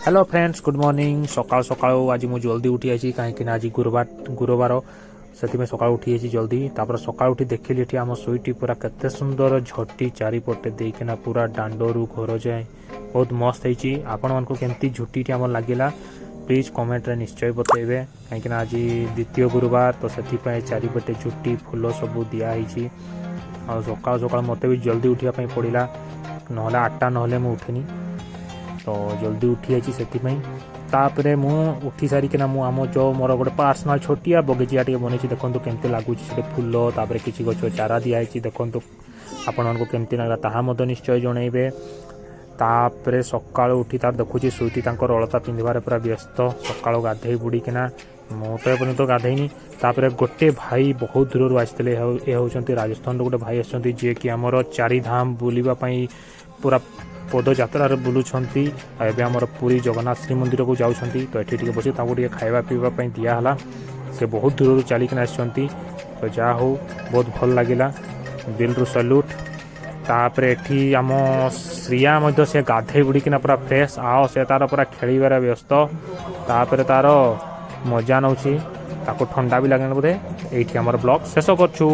Hello friends good morning सकाल सकाल आज मुझे जल्दी उठी आई कहीं आज गुरुवार से सका उठी जल्दी तापर सका उठी देखिली आम सुईटी पूरा केते सुंदर झटी चारिपटे देना पूरा दांडरू घर जाए बहुत मस्त होती आपण मानक केमती झुटी आम लगिला प्लीज कमेंट रे निश्चय बतेबे कहीं आज द्वितीय गुरुवार तो से चारिपटे झुटी फूल सब दिखाई सका सका मत भी जल्दी उठापी पड़ा ना 8टा ना उठेनी तो जल्दी उठी आई से मु उठी सारिकिना मु आम जो मोर गोटे पर्सनाल छोटिया बगीचा टे बनी देखो केमती लगुच फूल तापर किसी गछ चारा दिखाई देखो आपण मानक केमती लगा ताहा मत निश्चय जनइबे तापर सका उठी तार देखुची सुईटी अलता पिंधार पूरा व्यस्त सका गाधे बुड़ीकिना मु तो एपर्यंत तो गाधेनी तापर गोटे भाई बहुत दूर आसते ये होती राजस्थान गोटे भाई आसती जी कि आमर चारिधाम बुलवाई पूरा पदयात्रा बुलूंट एवं आमर पुरी जगन्नाथ श्रीमंदिर को जाऊँगी तो ये बस खावा पीवाई दिहला से बहुत दूर चलिकना आसती तो जहा हो बहुत भल लगिला दिलरू सैल्यूट तापर एठी आम श्रिया से गाधे बुड़ीकिना पूरा फ्रेश आओ से तार पूरा खेल व्यस्त तापर तार मजा नौची ठंडा भी लगे बोधे ये ब्लॉग शेष करछु।